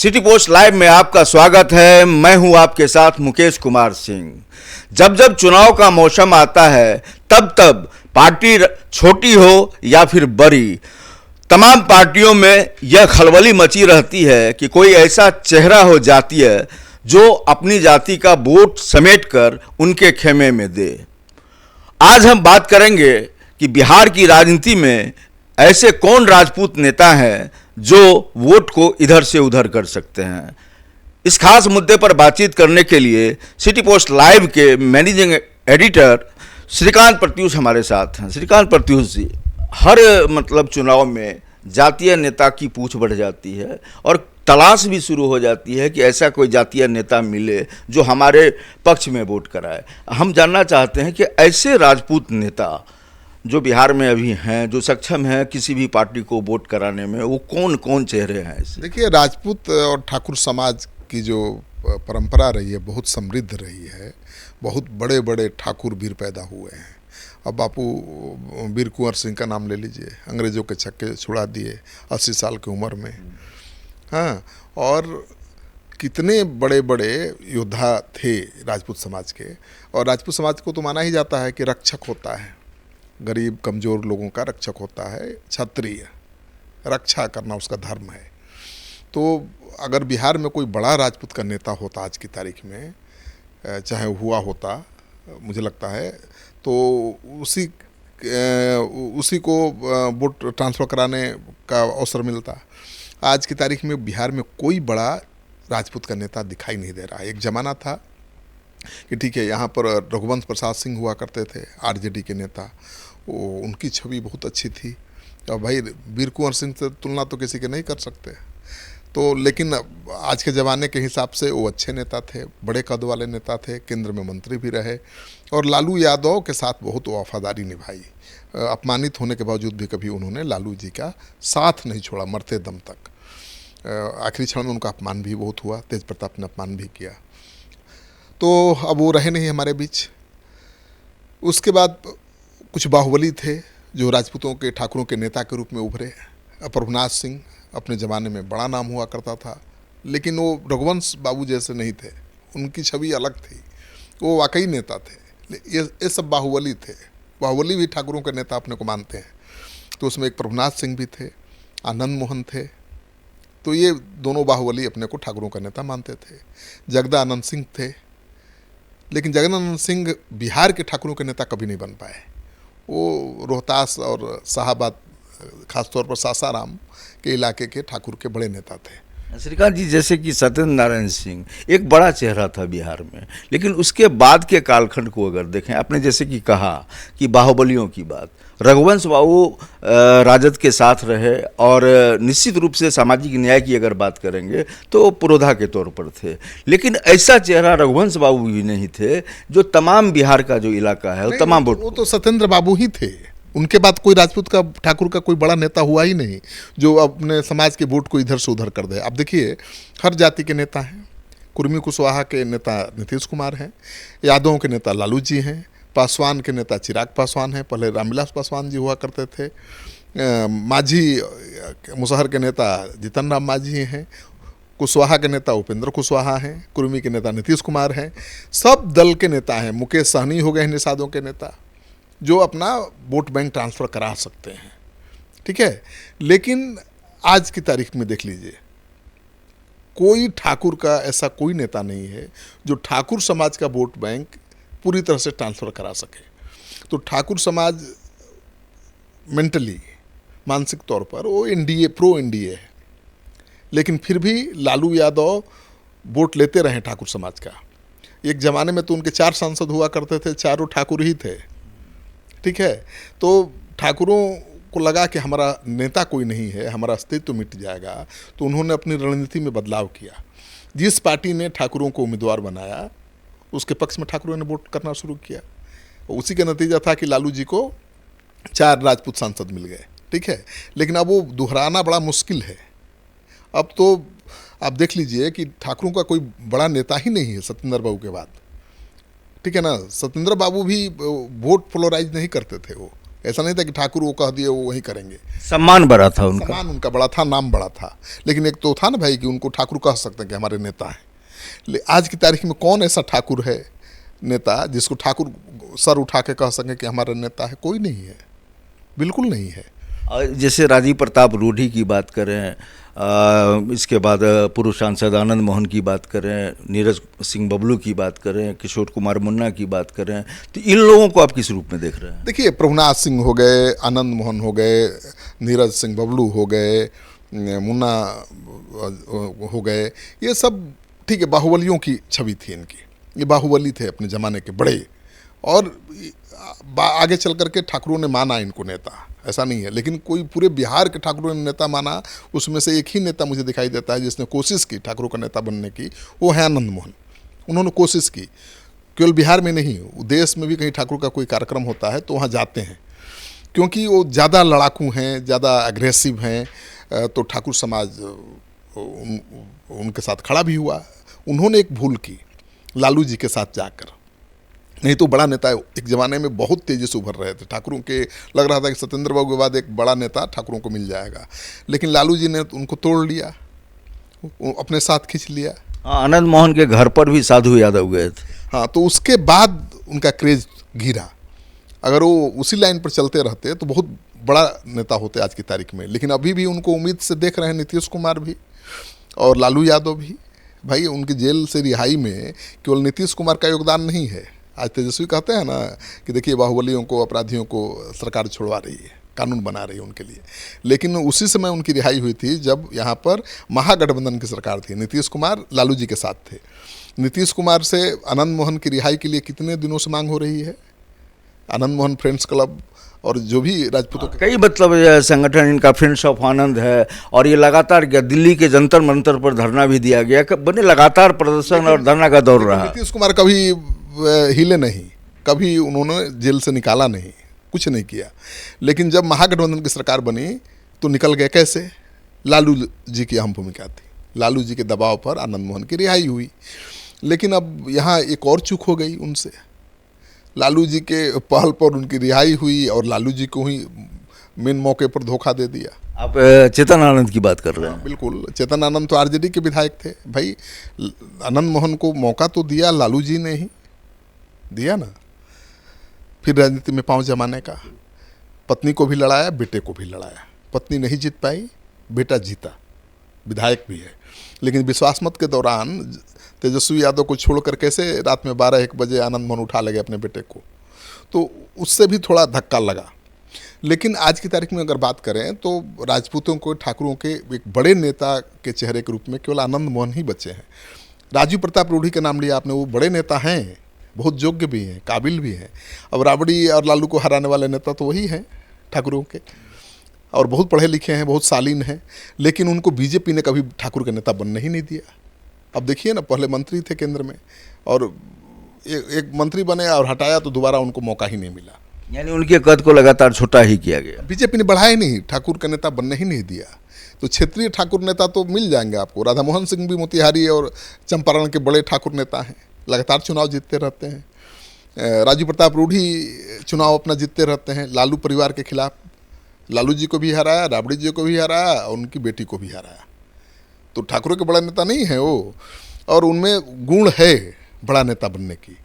City post live में आपका स्वागत है। मैं हूं आपके साथ मुकेश कुमार सिंह। जब जब चुनाव का मौसम आता है तब तब पार्टी छोटी हो या फिर बड़ी, तमाम पार्टियों में यह खलबली मची रहती है कि कोई ऐसा चेहरा हो जाती है जो अपनी जाति का वोट समेटकर उनके खेमे में दे। आज हम बात करेंगे कि बिहार की राजनीति में ऐसे कौन राजपूत नेता हैं जो वोट को इधर से उधर कर सकते हैं। इस खास मुद्दे पर बातचीत करने के लिए सिटी पोस्ट लाइव के मैनेजिंग एडिटर श्रीकांत प्रत्यूष हमारे साथ हैं। श्रीकांत प्रत्यूष जी, हर चुनाव में जातीय नेता की पूछ बढ़ जाती है और तलाश भी शुरू हो जाती है कि ऐसा कोई जातीय नेता मिले जो हमारे पक्ष में वोट कराए। हम जानना चाहते हैं कि ऐसे राजपूत नेता जो बिहार में अभी हैं, जो सक्षम हैं किसी भी पार्टी को वोट कराने में, वो कौन कौन चेहरे हैं ऐसे? देखिए, राजपूत और ठाकुर समाज की जो परंपरा रही है बहुत समृद्ध रही है। बहुत बड़े बड़े ठाकुर वीर पैदा हुए हैं। अब बापू वीर कुंवर सिंह का नाम ले लीजिए, अंग्रेज़ों के छक्के छुड़ा दिए 80 साल की उम्र में। हाँ, और कितने बड़े बड़े योद्धा थे राजपूत समाज के। और राजपूत समाज को तो माना ही जाता है कि रक्षक होता है, गरीब कमज़ोर लोगों का रक्षक होता है। क्षत्रिय रक्षा करना उसका धर्म है। तो अगर बिहार में कोई बड़ा राजपूत का नेता होता आज की तारीख में, चाहे हुआ होता, मुझे लगता है तो उसी को वोट ट्रांसफ़र कराने का अवसर मिलता। आज की तारीख में बिहार में कोई बड़ा राजपूत का नेता दिखाई नहीं दे रहा है। एक ज़माना था कि ठीक है, यहाँ पर रघुवंश प्रसाद सिंह हुआ करते थे, आरजेडी के नेता। वो उनकी छवि बहुत अच्छी थी और भाई वीर कुंवर सिंह से तुलना तो किसी के नहीं कर सकते। तो लेकिन आज के ज़माने के हिसाब से वो अच्छे नेता थे, बड़े कद वाले नेता थे, केंद्र में मंत्री भी रहे और लालू यादव के साथ बहुत वफादारी निभाई। अपमानित होने के बावजूद भी कभी उन्होंने लालू जी का साथ नहीं छोड़ा, मरते दम तक। आखिरी क्षण में उनका अपमान भी बहुत हुआ, तेज प्रताप ने अपमान भी किया। तो अब वो रहे नहीं हमारे बीच। उसके बाद कुछ बाहुबली थे जो राजपूतों के, ठाकुरों के नेता के रूप में उभरे। प्रभुनाथ सिंह अपने ज़माने में बड़ा नाम हुआ करता था, लेकिन वो रघुवंश बाबू जैसे नहीं थे, उनकी छवि अलग थी। वो वाकई नेता थे। ये सब बाहुबली थे। बाहुबली भी ठाकुरों के नेता अपने को मानते हैं। तो उसमें एक प्रभुनाथ सिंह भी थे, आनंद मोहन थे। तो ये दोनों बाहुबली अपने को ठाकुरों का नेता मानते थे। जगदानंद सिंह थे, लेकिन जगदानंद सिंह बिहार के ठाकुरों के नेता कभी नहीं बन पाए। वो रोहतास और शाहाबाद, खासतौर पर सासाराम के इलाके के ठाकुर के बड़े नेता थे। श्रीकांत जी, जैसे कि सत्येंद्र नारायण सिंह एक बड़ा चेहरा था बिहार में, लेकिन उसके बाद के कालखंड को अगर देखें, आपने जैसे कि कहा कि बाहुबलियों की बात, रघुवंश बाबू राजद के साथ रहे और निश्चित रूप से सामाजिक न्याय की अगर बात करेंगे तो पुरोधा के तौर पर थे। लेकिन ऐसा चेहरा रघुवंश बाबू भी नहीं थे जो तमाम बिहार का जो इलाका है वो तमाम वोट। वो तो सत्येंद्र बाबू ही थे। उनके बाद कोई राजपूत का, ठाकुर का कोई बड़ा नेता हुआ ही नहीं जो अपने समाज के वोट को इधर से उधर कर दे। अब देखिए, हर जाति के नेता हैं। कुर्मी कुशवाहा के नेता नीतीश कुमार हैं, यादवों के नेता लालू जी हैं, पासवान के नेता चिराग पासवान हैं, पहले रामविलास पासवान जी हुआ करते थे, माझी मुसहर के नेता जीतन राम माझी हैं, कुशवाहा के नेता उपेंद्र कुशवाहा हैं, कुर्मी के नेता नीतीश कुमार हैं। सब दल के नेता हैं। मुकेश सहनी हो गए निषादों के नेता जो अपना वोट बैंक ट्रांसफ़र करा सकते हैं। ठीक है, लेकिन आज की तारीख में देख लीजिए, कोई ठाकुर का ऐसा कोई नेता नहीं है जो ठाकुर समाज का वोट बैंक पूरी तरह से ट्रांसफ़र करा सके। तो ठाकुर समाज मेंटली, मानसिक तौर पर वो एनडीए, प्रो एनडीए है, लेकिन फिर भी लालू यादव वोट लेते रहे ठाकुर समाज का। एक ज़माने में तो उनके 4 सांसद हुआ करते थे, चारों ठाकुर ही थे। ठीक है, तो ठाकुरों को लगा कि हमारा नेता कोई नहीं है, हमारा अस्तित्व तो मिट जाएगा। तो उन्होंने अपनी रणनीति में बदलाव किया। जिस पार्टी ने ठाकुरों को उम्मीदवार बनाया उसके पक्ष में ठाकुरों ने वोट करना शुरू किया। उसी का नतीजा था कि लालू जी को 4 राजपूत सांसद मिल गए। ठीक है, लेकिन अब वो दोहराना बड़ा मुश्किल है। अब तो आप देख लीजिए कि ठाकुरों का कोई बड़ा नेता ही नहीं है सत्येंद्र बाबू के बाद। ठीक है ना, सत्येंद्र बाबू भी वोट पोलराइज नहीं करते थे। वो ऐसा नहीं था कि ठाकुर वो कह दिए वो वही करेंगे। सम्मान बड़ा था उनका। सम्मान उनका बड़ा था, नाम बड़ा था, लेकिन एक तो था ना भाई कि उनको ठाकुर कह सकते हैं कि हमारे नेता हैं। आज की तारीख में कौन ऐसा ठाकुर है नेता जिसको ठाकुर सर उठा के कह सकें कि हमारा नेता है? कोई नहीं है, बिल्कुल नहीं है। और जैसे राजीव प्रताप रूढ़ी की बात करें, इसके बाद पूर्व सांसद आनंद मोहन की बात करें, नीरज सिंह बबलू की बात करें, किशोर कुमार मुन्ना की बात करें, तो इन लोगों को आप किस रूप में देख रहे हैं? देखिए, प्रभुनाथ सिंह हो गए, आनंद मोहन हो गए, नीरज सिंह बबलू हो गए, मुन्ना हो गए, ये सब ठीक है, बाहुबलियों की छवि थी इनकी। ये बाहुबली थे अपने ज़माने के बड़े, और आगे चल करके ठाकुरों ने माना इनको नेता, ऐसा नहीं है। लेकिन कोई पूरे बिहार के ठाकुरों ने नेता माना, उसमें से एक ही नेता मुझे दिखाई देता है जिसने कोशिश की ठाकुरों का नेता बनने की, वो है आनंद मोहन। उन्होंने कोशिश की, केवल बिहार में नहीं, देश में भी कहीं ठाकुर का कोई कार्यक्रम होता है तो वहाँ जाते हैं, क्योंकि वो ज़्यादा लड़ाकू हैं, ज़्यादा अग्रेसिव हैं, तो ठाकुर समाज उनके साथ खड़ा भी हुआ। उन्होंने एक भूल की लालू जी के साथ जाकर, नहीं तो बड़ा नेता एक ज़माने में बहुत तेज़ी से उभर रहे थे ठाकुरों के। लग रहा था कि सत्येंद्र बाबू के बाद एक बड़ा नेता ठाकुरों को मिल जाएगा, लेकिन लालू जी ने उनको तोड़ लिया, अपने साथ खींच लिया। आनंद मोहन के घर पर भी साधु यादव गए थे। हाँ, तो उसके बाद उनका क्रेज गिरा। अगर वो उसी लाइन पर चलते रहते तो बहुत बड़ा नेता होते आज की तारीख में। लेकिन अभी भी उनको उम्मीद से देख रहे हैं नीतीश कुमार भी और लालू यादव भी। भाई, उनकी जेल से रिहाई में केवल नीतीश कुमार का योगदान नहीं है। आज तेजस्वी कहते हैं ना कि देखिए, बाहुबलियों को, अपराधियों को सरकार छुड़वा रही है, कानून बना रही है उनके लिए। लेकिन उसी समय उनकी रिहाई हुई थी जब यहाँ पर महागठबंधन की सरकार थी। नीतीश कुमार लालू जी के साथ थे। नीतीश कुमार से आनंद मोहन की रिहाई के लिए कितने दिनों से मांग हो रही है। आनंद मोहन फ्रेंड्स क्लब और जो भी राजपूतों के कई मतलब संगठन, इनका फ्रेंड्स ऑफ आनंद है, और ये लगातार दिल्ली के जंतर मंतर पर धरना भी दिया गया, बने लगातार प्रदर्शन और धरना का दौर रहा। नीतीश कुमार कभी हिले नहीं, कभी उन्होंने जेल से निकाला नहीं, कुछ नहीं किया। लेकिन जब महागठबंधन की सरकार बनी तो निकल गए। कैसे? लालू जी की अहम भूमिका थी। लालू जी के दबाव पर आनंद मोहन की रिहाई हुई। लेकिन अब यहाँ एक और चूक हो गई उनसे। लालू जी के पहल पर उनकी रिहाई हुई और लालू जी को ही मेन मौके पर धोखा दे दिया। आप चेतन आनंद की बात कर रहे हैं? बिल्कुल, चेतन आनंद तो आरजेडी के विधायक थे। भाई, आनंद मोहन को मौका तो दिया लालू जी ने ही दिया ना, फिर राजनीति में पांव जमाने का। पत्नी को भी लड़ाया, बेटे को भी लड़ाया। पत्नी नहीं जीत पाई, बेटा जीता, विधायक भी है। लेकिन विश्वास मत के दौरान तेजस्वी यादव को छोड़कर कैसे रात में 12-1 बजे आनंद मोहन उठा लगे अपने बेटे को, तो उससे भी थोड़ा धक्का लगा। लेकिन आज की तारीख में अगर बात करें तो राजपूतों को, ठाकुरों के एक बड़े नेता के चेहरे के रूप में केवल आनंद मोहन ही बचे हैं। राजीव प्रताप रूढ़ी का नाम लिया आपने, वो बड़े नेता हैं, बहुत योग्य भी हैं, काबिल भी हैं। अब राबड़ी और लालू को हराने वाले नेता तो वही हैं ठाकुरों के, और बहुत पढ़े लिखे हैं, बहुत शालीन हैं। लेकिन उनको बीजेपी ने कभी ठाकुर का नेता बनने ही नहीं दिया। अब देखिए ना, पहले मंत्री थे केंद्र में, और एक मंत्री बने और हटाया तो दोबारा उनको मौका ही नहीं मिला। यानी उनके कद को लगातार छोटा ही किया गया। बीजेपी ने बढ़ाया ही नहीं, ठाकुर का नेता बनने ही नहीं दिया। तो क्षेत्रीय ठाकुर नेता तो मिल जाएंगे आपको। राधा मोहन सिंह भी मोतिहारी और चंपारण के बड़े ठाकुर नेता हैं, लगातार चुनाव जीतते रहते हैं। राजीव प्रताप रूढ़ी चुनाव अपना जीतते रहते हैं लालू परिवार के खिलाफ। लालू जी को भी हराया, राबड़ी जी को भी हराया, और उनकी बेटी को भी हराया। तो ठाकुरों के बड़ा नेता नहीं है वो, और उनमें गुण है बड़ा नेता बनने की।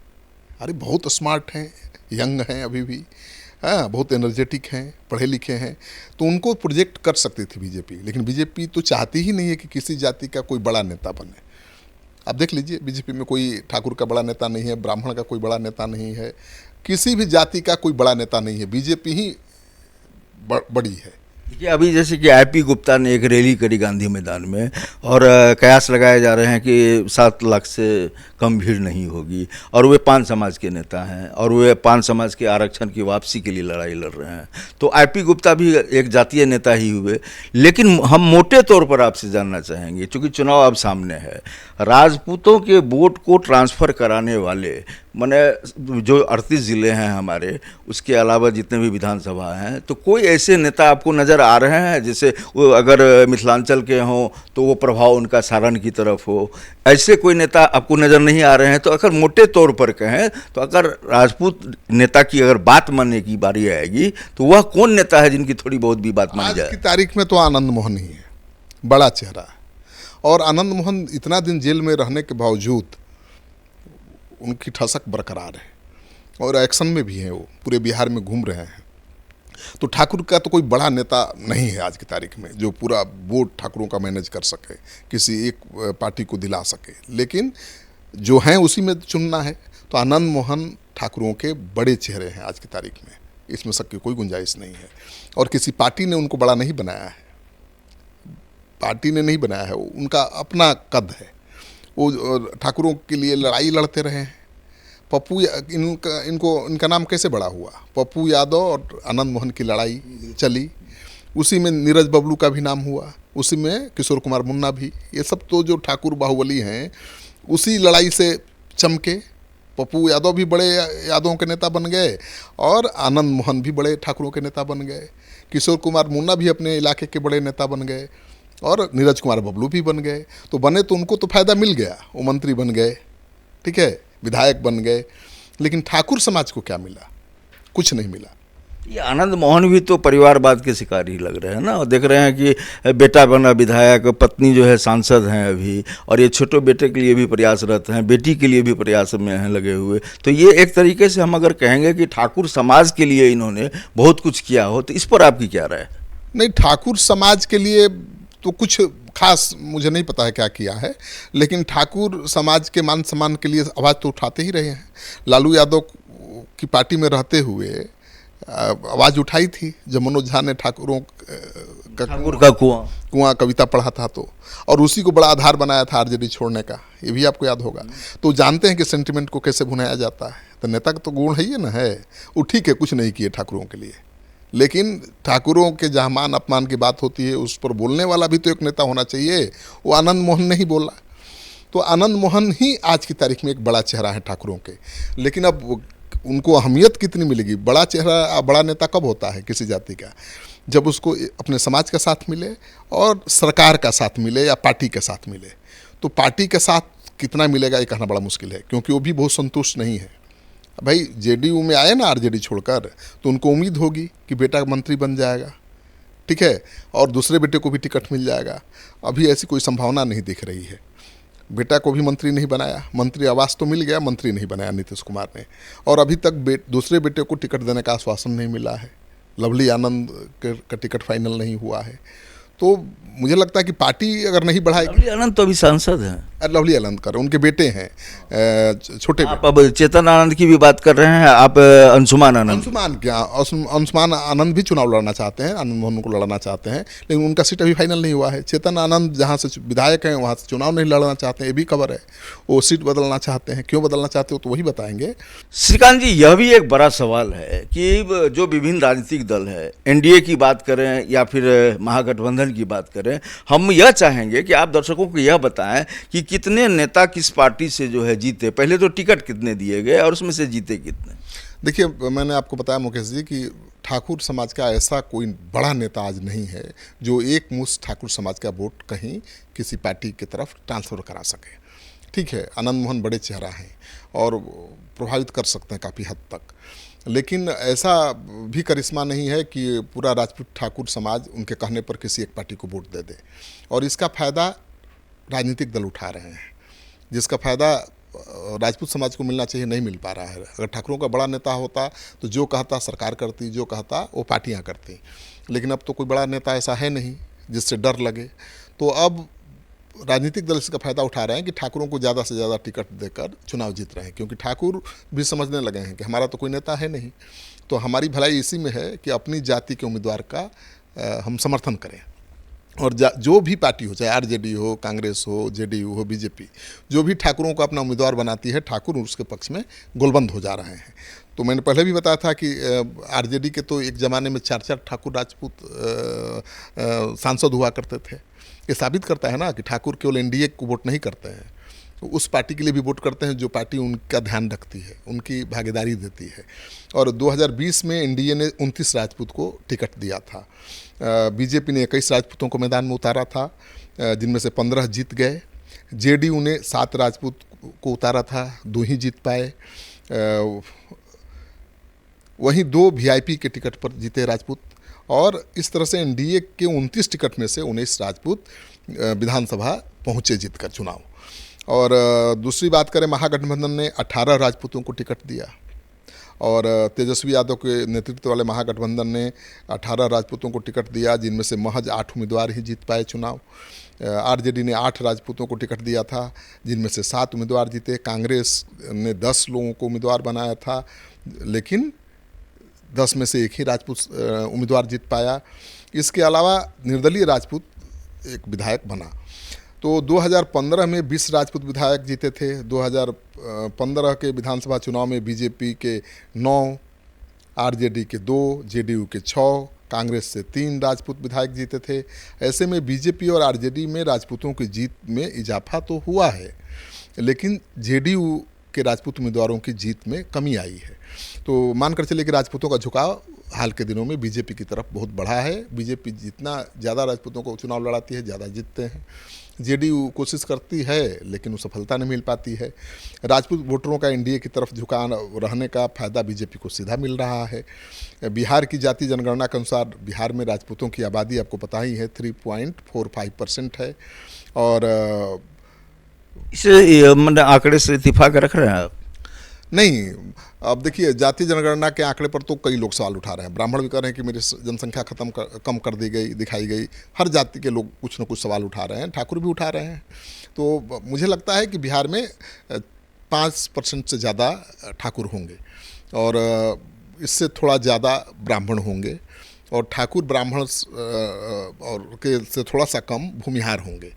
अरे बहुत स्मार्ट हैं, यंग हैं अभी भी, हाँ, बहुत एनर्जेटिक हैं, पढ़े लिखे हैं, तो उनको प्रोजेक्ट कर सकती थी बीजेपी। लेकिन बीजेपी तो चाहती ही नहीं है कि किसी जाति का कोई बड़ा नेता बने। आप देख लीजिए, बीजेपी में कोई ठाकुर का बड़ा नेता नहीं है, ब्राह्मण का कोई बड़ा नेता नहीं है, किसी भी जाति का कोई बड़ा नेता नहीं है। बीजेपी ही बड़ी है। देखिए, अभी जैसे कि आईपी गुप्ता ने एक रैली करी गांधी मैदान में, और कयास लगाए जा रहे हैं कि 7 लाख से कम भीड़ नहीं होगी, और वे पान समाज के नेता हैं, और वे पान समाज के आरक्षण की वापसी के लिए लड़ाई लड़ रहे हैं। तो आईपी गुप्ता भी एक जातीय नेता ही हुए। लेकिन हम मोटे तौर पर आपसे जानना चाहेंगे, चूँकि चुनाव अब सामने है, राजपूतों के वोट को ट्रांसफ़र कराने वाले मैंने जो 38 ज़िले हैं हमारे, उसके अलावा जितने भी विधानसभा हैं, तो कोई ऐसे नेता आपको नज़र आ रहे हैं जैसे वो अगर मिथिलांचल के हों तो वो प्रभाव उनका सारण की तरफ हो, ऐसे कोई नेता आपको नज़र नहीं आ रहे हैं? तो अगर मोटे तौर पर कहें तो अगर राजपूत नेता की अगर बात मानने की बारी आएगी तो वह कौन नेता है जिनकी थोड़ी बहुत भी बात मानी आज जाए? की तारीख में तो आनंद मोहन ही है, बड़ा चेहरा। और आनंद मोहन इतना दिन जेल में रहने के बावजूद उनकी ठसक बरकरार है और एक्शन में भी हैं, वो पूरे बिहार में घूम रहे हैं। तो ठाकुर का तो कोई बड़ा नेता नहीं है आज की तारीख में जो पूरा बोर्ड ठाकुरों का मैनेज कर सके, किसी एक पार्टी को दिला सके। लेकिन जो हैं उसी में चुनना है। तो आनंद मोहन ठाकुरों के बड़े चेहरे हैं आज की तारीख में, इसमें शक की कोई गुंजाइश नहीं है। और किसी पार्टी ने उनको बड़ा नहीं बनाया है, पार्टी ने नहीं बनाया है, उनका अपना कद है। वो ठाकुरों के लिए लड़ाई लड़ते रहे हैं। पप्पू इनका नाम कैसे बड़ा हुआ? पप्पू यादव और आनंद मोहन की लड़ाई चली, उसी में नीरज बबलू का भी नाम हुआ, उसी में किशोर कुमार मुन्ना भी। ये सब तो जो ठाकुर बाहुबली हैं उसी लड़ाई से चमके। पप्पू यादव भी बड़े यादवों के नेता बन गए और आनंद मोहन भी बड़े ठाकुरों के नेता बन गए। किशोर कुमार मुन्ना भी अपने इलाके के बड़े नेता बन गए और नीरज कुमार बबलू भी बन गए। तो बने तो उनको तो फायदा मिल गया, वो मंत्री बन गए, ठीक है, विधायक बन गए। लेकिन ठाकुर समाज को क्या मिला? कुछ नहीं मिला। ये आनंद मोहन भी तो परिवारवाद के शिकार ही लग रहे हैं ना। और देख रहे हैं कि बेटा बना विधायक, पत्नी जो है सांसद हैं अभी, और ये छोटे बेटे के लिए भी प्रयासरत हैं, बेटी के लिए भी प्रयास में हैं लगे हुए। तो ये एक तरीके से हम अगर कहेंगे कि ठाकुर समाज के लिए इन्होंने बहुत कुछ किया हो, तो इस पर आपकी क्या राय है? नहीं, ठाकुर समाज के लिए तो कुछ खास मुझे नहीं पता है क्या किया है, लेकिन ठाकुर समाज के मान सम्मान के लिए आवाज़ तो उठाते ही रहे हैं। लालू यादव की पार्टी में रहते हुए आवाज़ उठाई थी जब मनोज झा ने ठाकुर का कुआं कविता पढ़ा था तो, और उसी को बड़ा आधार बनाया था आरजेडी छोड़ने का, ये भी आपको याद होगा। तो जानते हैं कि सेंटिमेंट को कैसे भुनाया जाता है। तो नेता का तो गुण है ही ना है। वो ठीक है, कुछ नहीं किए ठाकुरों के लिए, लेकिन ठाकुरों के जहाँ मान अपमान की बात होती है उस पर बोलने वाला भी तो एक नेता होना चाहिए। वो आनंद मोहन नहीं बोला। तो आनंद मोहन ही आज की तारीख में एक बड़ा चेहरा है ठाकुरों के। लेकिन अब उनको अहमियत कितनी मिलेगी? बड़ा चेहरा, बड़ा नेता कब होता है किसी जाति का? जब उसको अपने समाज का साथ मिले और सरकार का साथ मिले या पार्टी के साथ मिले। तो पार्टी के साथ कितना मिलेगा ये कहना बड़ा मुश्किल है, क्योंकि वो भी बहुत संतुष्ट नहीं है। भाई जेडीयू में आए ना आरजेडी छोड़कर, तो उनको उम्मीद होगी कि बेटा मंत्री बन जाएगा, ठीक है, और दूसरे बेटे को भी टिकट मिल जाएगा। अभी ऐसी कोई संभावना नहीं दिख रही है। बेटा को भी मंत्री नहीं बनाया, मंत्री आवास तो मिल गया, मंत्री नहीं बनाया नीतीश कुमार ने। और अभी तक दूसरे बेटे को टिकट देने का आश्वासन नहीं मिला है। लवली आनंद का टिकट फाइनल नहीं हुआ है। तो मुझे लगता है कि पार्टी अगर नहीं बढ़ाएगी। लवली आनंद तो अभी सांसद हैं। लवली आनंद कर, उनके बेटे हैं, छोटे आप अब चेतन आनंद की भी बात कर रहे हैं, आप अंशुमान आनंद। अंशुमान आनंद भी चुनाव लड़ना चाहते हैं, आनंद मोहन को लड़ना चाहते हैं, लेकिन उनका सीट अभी फाइनल नहीं हुआ है। चेतन आनंद जहाँ से विधायक हैं वहाँ से चुनाव नहीं लड़ना चाहते हैं, ये भी खबर है। वो सीट बदलना चाहते हैं। क्यों बदलना चाहते हो तो वही बताएंगे। श्रीकांत जी, यह भी एक बड़ा सवाल है कि जो विभिन्न राजनीतिक दल है, एनडीए की बात करें या फिर महागठबंधन की बात करें, हम यह चाहेंगे कि आप दर्शकों को यह बताएं कि कितने नेता किस पार्टी से जो है जीते। पहले तो टिकट कितने दिए गए और उसमें से जीते कितने? देखिए, मैंने आपको बताया मुकेश जी कि ठाकुर समाज का ऐसा कोई बड़ा नेता आज नहीं है जो एक मुश्त ठाकुर समाज का वोट कहीं किसी पार्टी की तरफ ट्रांसफ़र करा सके। ठीक है, आनंद मोहन बड़े चेहरा हैं और प्रभावित कर सकते हैं काफ़ी हद तक, लेकिन ऐसा भी करिश्मा नहीं है कि पूरा राजपूत ठाकुर समाज उनके कहने पर किसी एक पार्टी को वोट दे दे। और इसका फ़ायदा राजनीतिक दल उठा रहे हैं, जिसका फ़ायदा राजपूत समाज को मिलना चाहिए नहीं मिल पा रहा है। अगर ठाकुरों का बड़ा नेता होता तो जो कहता सरकार करती, जो कहता वो पार्टियां करती। लेकिन अब तो कोई बड़ा नेता ऐसा है नहीं जिससे डर लगे। तो अब राजनीतिक दल इसका फ़ायदा उठा रहे हैं कि ठाकुरों को ज़्यादा से ज़्यादा टिकट देकर चुनाव जीत रहे हैं, क्योंकि ठाकुर भी समझने लगे हैं कि हमारा तो कोई नेता है नहीं, तो हमारी भलाई इसी में है कि अपनी जाति के उम्मीदवार का हम समर्थन करें। और जो भी पार्टी हो, चाहे आरजेडी हो, कांग्रेस हो, जेडीयू हो, बीजेपी, जो भी ठाकुरों को अपना उम्मीदवार बनाती है, ठाकुर उसके पक्ष में गोलबंद हो जा रहे हैं। तो मैंने पहले भी बताया था कि आरजेडी के तो एक ज़माने में 4-4 ठाकुर राजपूत सांसद हुआ करते थे। ये साबित करता है ना कि ठाकुर केवल एनडीए को वोट नहीं करते हैं, उस पार्टी के लिए भी वोट करते हैं जो पार्टी उनका ध्यान रखती है, उनकी भागीदारी देती है। और 2020 में एनडीए ने 29 राजपूत को टिकट दिया था। बीजेपी ने 21 राजपूतों को मैदान में उतारा था, जिनमें से 15 जीत गए। जेडीयू ने 7 राजपूत को उतारा था, 2 ही जीत पाए। वहीं 2 वीआईपी के टिकट पर जीते राजपूत। और इस तरह से एनडीए के 29 टिकट में से 19 राजपूत विधानसभा पहुँचे जीतकर चुनाव। और दूसरी बात करें, महागठबंधन ने 18 राजपूतों को टिकट दिया और तेजस्वी यादव के नेतृत्व वाले महागठबंधन ने 18 राजपूतों को टिकट दिया, जिनमें से महज 8 उम्मीदवार ही जीत पाए चुनाव। आरजेडी ने 8 राजपूतों को टिकट दिया था, जिनमें से 7 उम्मीदवार जीते। कांग्रेस ने 10 लोगों को उम्मीदवार बनाया था, लेकिन 10 में से 1 ही राजपूत उम्मीदवार जीत पाया। इसके अलावा निर्दलीय राजपूत एक विधायक बना। तो 2015 में 20 राजपूत विधायक जीते थे। 2015 के विधानसभा चुनाव में बीजेपी के 9, आरजेडी के 2, जेडीयू के 6, कांग्रेस से 3 राजपूत विधायक जीते थे। ऐसे में बीजेपी और आरजेडी में राजपूतों की जीत में इजाफा तो हुआ है, लेकिन जेडीयू के राजपूत उम्मीदवारों की जीत में कमी आई है। तो मानकर चले कि राजपूतों का झुकाव हाल के दिनों में बीजेपी की तरफ बहुत बढ़ा है। बीजेपी जितना ज़्यादा राजपूतों को चुनाव लड़ाती है, ज़्यादा जीतते हैं। जेडीयू कोशिश करती है, लेकिन वो सफलता नहीं मिल पाती है। राजपूत वोटरों का एनडीए की तरफ झुकाव रहने का फ़ायदा बीजेपी को सीधा मिल रहा है। बिहार की जाति जनगणना के अनुसार बिहार में राजपूतों की आबादी आपको पता ही है 3.45% है। और इसे मतलब आंकड़े से इत्तेफाक रख रहे हैं आप? नहीं, अब देखिए, जाति जनगणना के आंकड़े पर तो कई लोग सवाल उठा रहे हैं। ब्राह्मण भी कह रहे हैं कि मेरी जनसंख्या कम कर दी गई, दिखाई गई। हर जाति के लोग कुछ न कुछ सवाल उठा रहे हैं, ठाकुर भी उठा रहे हैं। तो मुझे लगता है कि बिहार में 5% से ज़्यादा ठाकुर होंगे और इससे थोड़ा ज़्यादा ब्राह्मण होंगे, और ठाकुर ब्राह्मण और के से थोड़ा सा कम भूमिहार होंगे।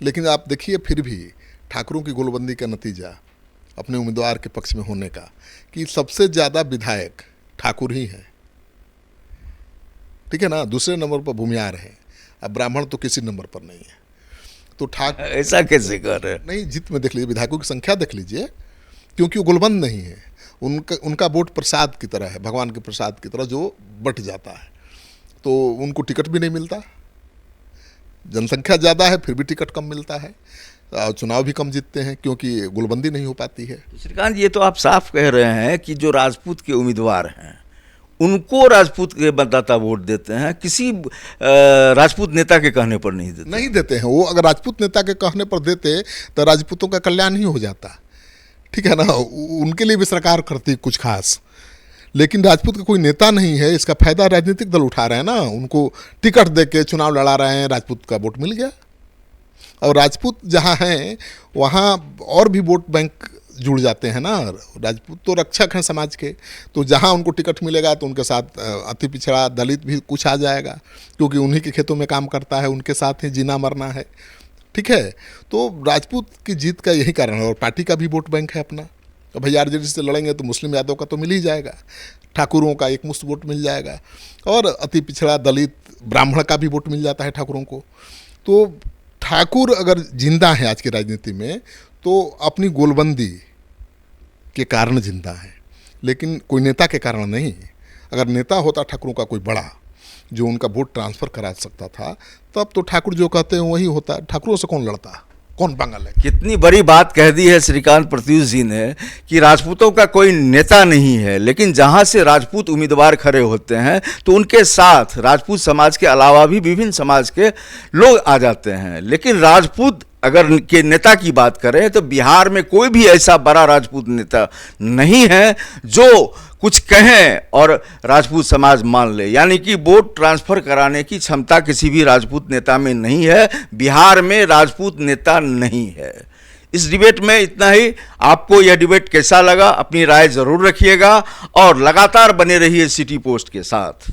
लेकिन आप देखिए, फिर भी ठाकुरों की गोलबंदी का नतीजा अपने उम्मीदवार के पक्ष में होने का, कि सबसे ज़्यादा विधायक ठाकुर ही हैं, ठीक है ना। दूसरे नंबर पर भूमिहार हैं, अब ब्राह्मण तो किसी नंबर पर नहीं है। तो ठाकुर ऐसा कैसे कर रहे हैं? नहीं, जीत में देख लीजिए, विधायकों की संख्या देख लीजिए, क्योंकि वो गोलबंद नहीं है। उनका वोट प्रसाद की तरह है, भगवान के प्रसाद की तरह जो बट जाता है, तो उनको टिकट भी नहीं मिलता। जनसंख्या ज़्यादा है, फिर भी टिकट कम मिलता है, चुनाव भी कम जीतते हैं, क्योंकि गोलबंदी नहीं हो पाती है। श्रीकांत, ये तो आप साफ कह रहे हैं कि जो राजपूत के उम्मीदवार हैं उनको राजपूत के मतदाता वोट देते हैं, किसी राजपूत नेता के कहने पर नहीं देते हैं। वो अगर राजपूत नेता के कहने पर देते तो राजपूतों का कल्याण ही हो जाता, ठीक है ना। उनके लिए भी सरकार करती कुछ खास, लेकिन राजपूत का कोई नेता नहीं है। इसका फायदा राजनीतिक दल उठा रहे हैं ना, उनको टिकट दे के चुनाव लड़ा रहे हैं, राजपूत का वोट मिल गया। और राजपूत जहाँ हैं वहाँ और भी वोट बैंक जुड़ जाते हैं ना। राजपूत तो रक्षक हैं समाज के, तो जहाँ उनको टिकट मिलेगा तो उनके साथ अति पिछड़ा दलित भी कुछ आ जाएगा, क्योंकि उन्हीं के खेतों में काम करता है, उनके साथ ही जीना मरना है, ठीक है। तो राजपूत की जीत का यही कारण है। और पार्टी का भी वोट बैंक है अपना। तो भाई आरजेडी से लड़ेंगे तो मुस्लिम यादव का तो मिल ही जाएगा, ठाकुरों का एक मुश्त वोट मिल जाएगा, और अति पिछड़ा दलित ब्राह्मण का भी वोट मिल जाता है ठाकुरों को। तो ठाकुर अगर जिंदा है आज की राजनीति में, तो अपनी गोलबंदी के कारण जिंदा है, लेकिन कोई नेता के कारण नहीं। अगर नेता होता ठाकुरों का कोई बड़ा जो उनका वोट ट्रांसफ़र करा सकता था, तब तो ठाकुर जो कहते हैं वही होता। ठाकुरों से कौन लड़ता, कौन पागल है? कितनी बड़ी बात कह दी है श्रीकांत प्रत्युष जी ने कि राजपूतों का कोई नेता नहीं है, लेकिन जहां से राजपूत उम्मीदवार खड़े होते हैं तो उनके साथ राजपूत समाज के अलावा भी विभिन्न समाज के लोग आ जाते हैं। लेकिन राजपूत अगर के नेता की बात करें तो बिहार में कोई भी ऐसा बड़ा राजपूत नेता नहीं है जो कुछ कहें और राजपूत समाज मान ले। यानी कि वोट ट्रांसफर कराने की क्षमता किसी भी राजपूत नेता में नहीं है। बिहार में राजपूत नेता नहीं है। इस डिबेट में इतना ही। आपको यह डिबेट कैसा लगा, अपनी राय जरूर रखिएगा और लगातार बने रहिए सिटी पोस्ट के साथ।